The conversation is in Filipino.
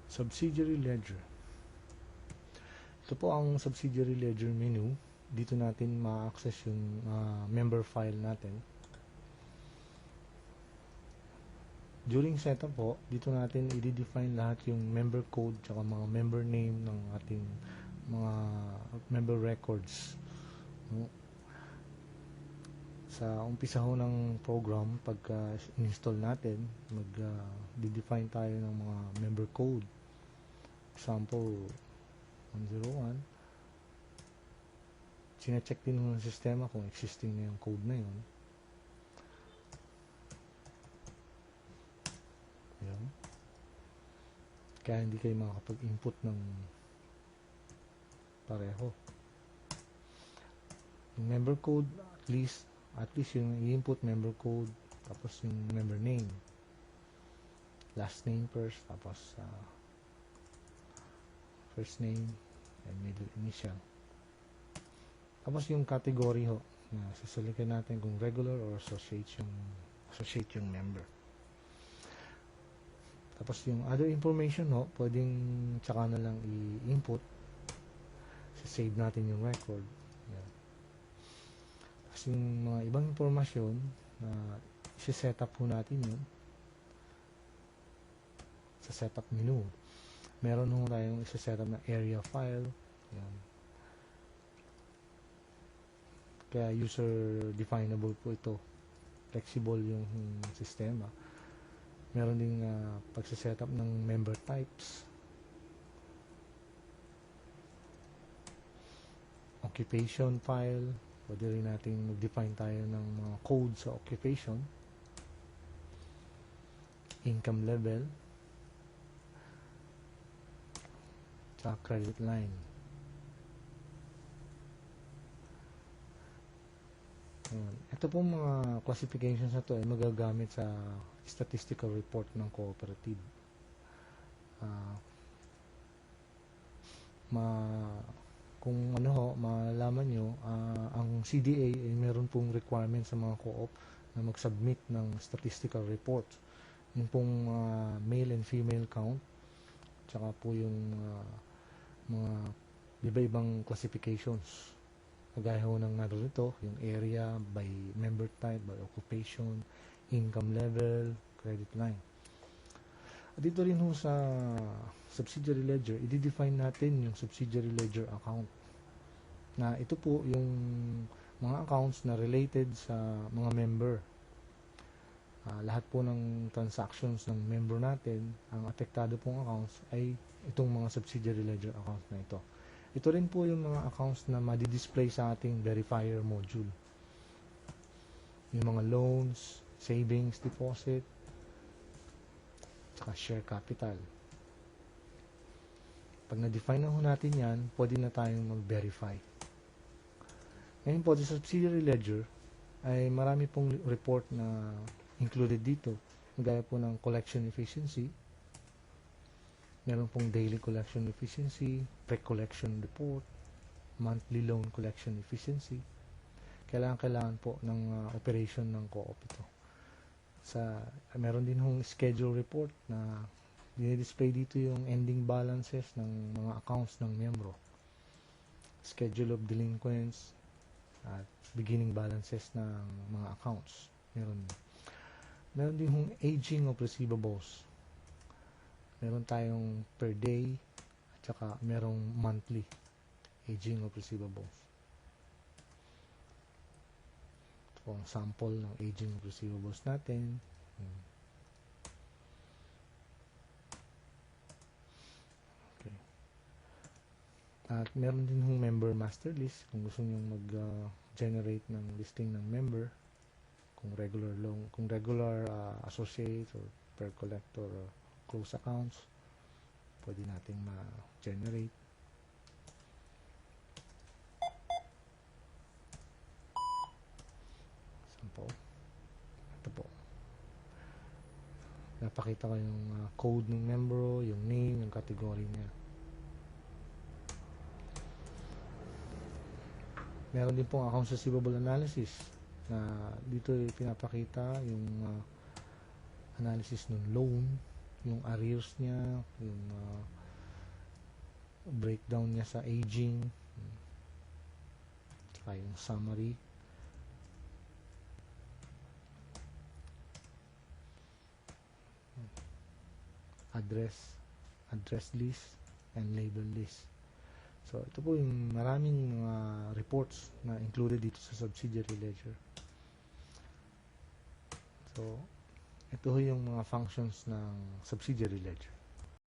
Subsidiary ledger. Ito po ang subsidiary ledger menu. Dito natin ma-access yung member file natin. During setup po, dito natin i-define lahat yung member code tsaka mga member name ng ating mga member records. Sa umpisa ho ng program, pagka install natin, mag-define tayo ng mga member code. Example 101. Sine-check din ng sistema kung existing na yung code na yun. Ayan. Kaya hindi kayo makakapag-input ng pareho. Yung member code, at least yung i-input member code, tapos yung member name, last name first, tapos first name and middle initial. Tapos yung category ho, sasalikan natin kung regular or associate yung member. Tapos yung other information ho, pwedeng tsaka na lang i-input. Save natin yung record. Yan. Tapos yung mga ibang informasyon na isi-set up ho natin yun sa setup menu. Meron ho tayong isi-set up na area file. Yan. Kaya user definable po ito. Flexible yung sistema. Meron ding pagsiset up ng member types. Occupation file. Pwede rin natin mag-define tayo ng mga code sa occupation. Income level. Sa credit line. Ito pong mga classifications na ito ay magagamit sa statistical report ng cooperative. Kung malaman nyo, ang CDA ay meron pong requirement sa mga co-op na mag-submit ng statistical report. Yung pong male and female count, tsaka po yung mga iba-ibang classifications. Kagaya ho ng narito, yung area, by member type, by occupation, income level, credit line. At dito rin ho sa subsidiary ledger, i-define natin yung subsidiary ledger account. Na ito po yung mga accounts na related sa mga member. Lahat po ng transactions ng member natin, ang apektado pong accounts ay itong mga subsidiary ledger accounts na ito. Ito rin po yung mga accounts na madi-display sa ating verifier module. Yung mga loans, savings, deposit, saka share capital. Pag na-define na ho natin yan, pwede na tayong mag-verify. Ngayon po, sa subsidiary ledger, ay marami pong report na included dito. Gaya po ng collection efficiency, meron pong daily collection efficiency, pre-collection report, monthly loan collection efficiency. Kailangan po ng operation ng co-op ito. Meron din hong schedule report na dinidisplay dito yung ending balances ng mga accounts ng miyembro. Schedule of delinquents at beginning balances ng mga accounts. Meron din hong aging of receivables. Meron tayong per day at saka merong monthly aging of receivables. Ito po ang sample ng aging of receivables natin. Okay. At meron din hong member master list kung gusto nyo mag-generate ng listing ng member, kung regular loan, kung regular associate or per collector or close accounts, pwede nating ma-generate. Sample. Ito po. Napakita ko yung code ng member, yung name, yung category niya. Meron din pong accounts receivable analysis na dito pinapakita yung analysis ng loan, yung arrears niya, yung breakdown niya sa aging, saka yung summary. Address list, and label list. So, ito po yung maraming mga reports na included dito sa subsidiary ledger. So, ito yung mga functions ng subsidiary ledger.